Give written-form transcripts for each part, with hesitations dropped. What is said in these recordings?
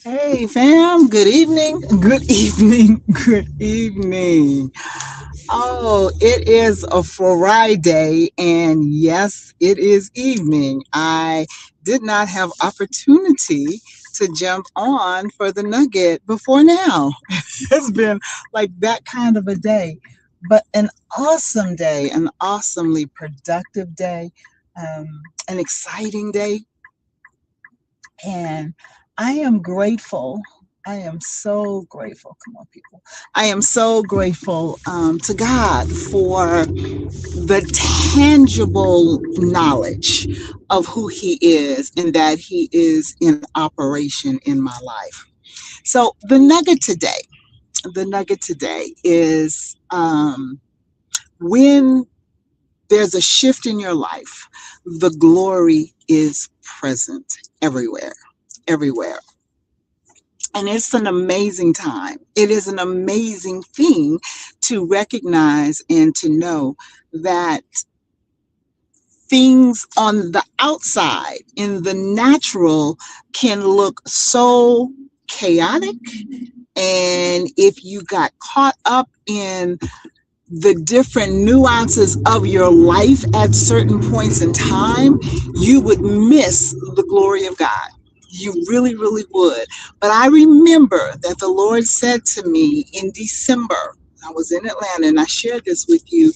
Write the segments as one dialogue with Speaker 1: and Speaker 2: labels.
Speaker 1: Hey fam, good evening, good evening, good evening. Oh, it is a Friday, and yes, it is evening. I did not have opportunity to jump on for the nugget before now. It's been like that kind of a day, but an awesome day, an awesomely productive day, an exciting day, and I am grateful. I am so grateful. Come on, people. I am so grateful to God for the tangible knowledge of who He is and that He is in operation in my life. So, the nugget today is when there's a shift in your life, the glory is present everywhere, everywhere. And it's an amazing time. It is an amazing thing to recognize and to know that things on the outside, in the natural, can look so chaotic. And if you got caught up in the different nuances of your life at certain points in time, you would miss the glory of God. You really, really would. But I remember that the Lord said to me in December, I was in Atlanta, and I shared this with you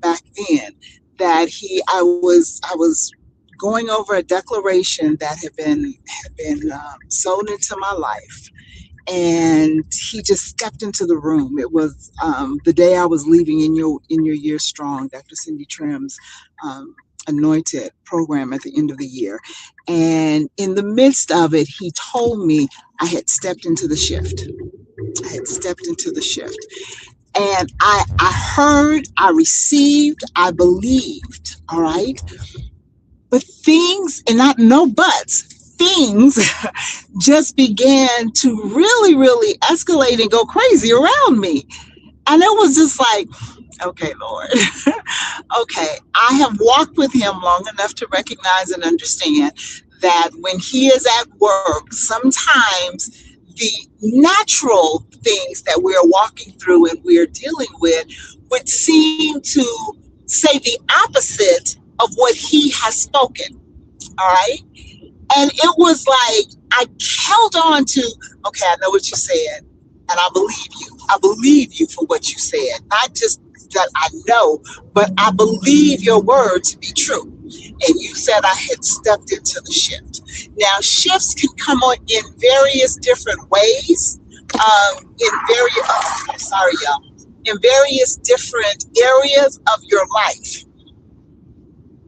Speaker 1: back then, that I was going over a declaration that had been sown into my life, and he just stepped into the room. It was the day I was leaving in your year strong, Dr. Cindy Trim's um, anointed program at the end of the year, and in the midst of it, he told me I had stepped into the shift. I had stepped into the shift, and I heard, I received, I believed. All right, but things, and not no buts, things just began to really, really escalate and go crazy around me. And it was just like, okay, Lord, okay, I have walked with him long enough to recognize and understand that when he is at work, sometimes the natural things that we're walking through and we're dealing with would seem to say the opposite of what he has spoken. All right. And it was like I held on to, okay, I know what you said, and I believe you. I believe you for what you said. Not just that I know, but I believe your word to be true. And you said I had stepped into the shift. Now, shifts can come on in various different ways, in various, oh, sorry, y'all, in various different areas of your life.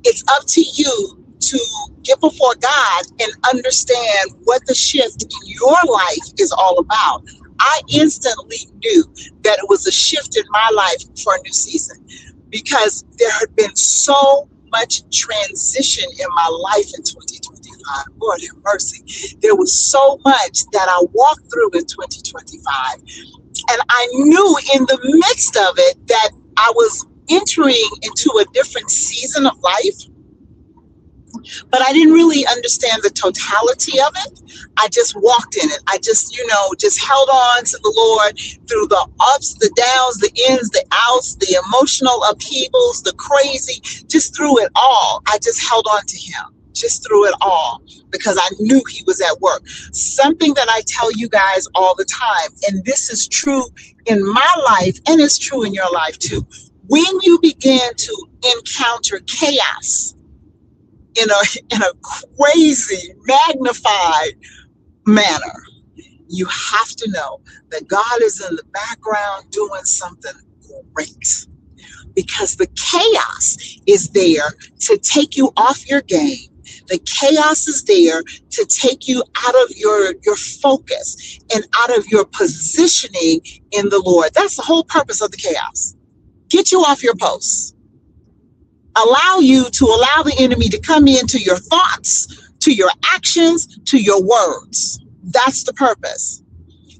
Speaker 1: It's up to you to get before God and understand what the shift in your life is all about. I instantly knew that it was a shift in my life for a new season because there had been so much transition in my life in 2025. Lord have mercy. There was so much that I walked through in 2025. And I knew in the midst of it that I was entering into a different season of life, but I didn't really understand the totality of it. I just walked in it. I just, just held on to the Lord through the ups, the downs, the ins, the outs, the emotional upheavals, the crazy, just through it all. I just held on to Him. Just through it all, because I knew He was at work. Something that I tell you guys all the time, and this is true in my life and it's true in your life too. When you begin to encounter chaos, in a crazy, magnified manner, you have to know that God is in the background doing something great, because the chaos is there to take you off your game. The chaos is there to take you out of your focus and out of your positioning in the Lord. That's the whole purpose of the chaos. Get you off your post, allow the enemy to come into your thoughts, to your actions, to your words. That's the purpose.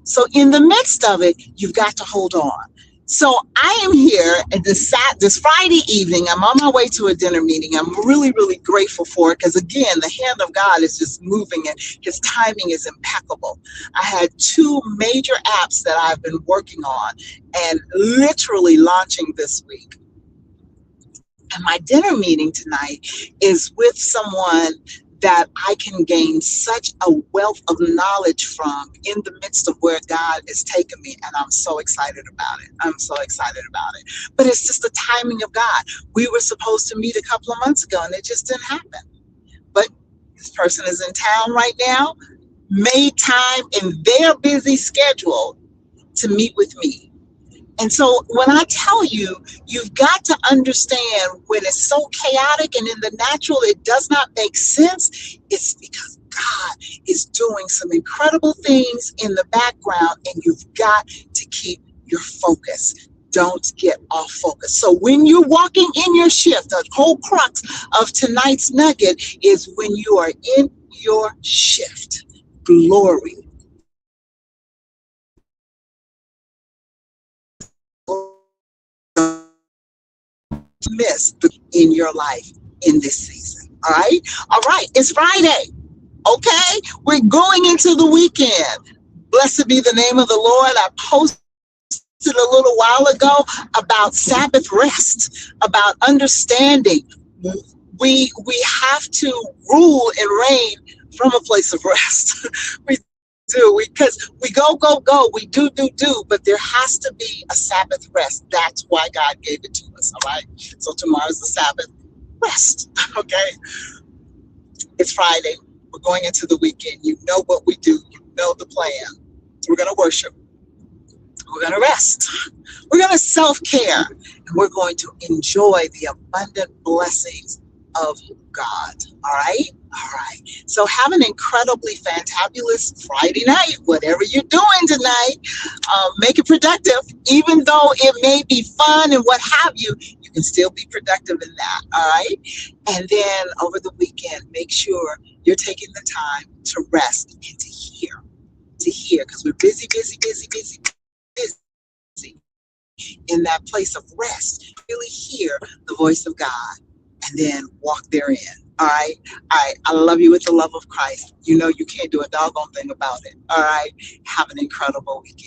Speaker 1: So in the midst of it, you've got to hold on. So I am here at this Friday evening. I'm on my way to a dinner meeting. I'm really, really grateful for it because, again, the hand of God is just moving and his timing is impeccable. I had two major apps that I've been working on and literally launching this week. And my dinner meeting tonight is with someone that I can gain such a wealth of knowledge from in the midst of where God is taking me. And I'm so excited about it. I'm so excited about it. But it's just the timing of God. We were supposed to meet a couple of months ago and it just didn't happen. But this person is in town right now, made time in their busy schedule to meet with me. And so when I tell you, you've got to understand when it's so chaotic and in the natural, it does not make sense. It's because God is doing some incredible things in the background and you've got to keep your focus. Don't get off focus. So when you're walking in your shift, the whole crux of tonight's nugget is when you are in your shift. Glory. Miss in your life in this season. All right, it's Friday. Okay, we're going into the weekend. Blessed be the name of the Lord. I posted a little while ago about Sabbath rest, about understanding we have to rule and reign from a place of rest. We do, because we go, we do, but there has to be a Sabbath rest. That's why God gave it to us, all right? So tomorrow's the Sabbath rest, okay? It's Friday. We're going into the weekend. You know what we do. You know the plan. We're going to worship. We're going to rest. We're going to self-care. And we're going to enjoy the abundant blessings of God. All right? All right. So have an incredibly fantabulous Friday night, whatever you're doing tonight. Make it productive. Even though it may be fun and what have you, you can still be productive in that. All right. And then over the weekend, make sure you're taking the time to rest and to hear, because we're busy in that place of rest. Really hear the voice of God and then walk therein. All right. I love you with the love of Christ. You know you can't do a doggone thing about it. All right. Have an incredible weekend.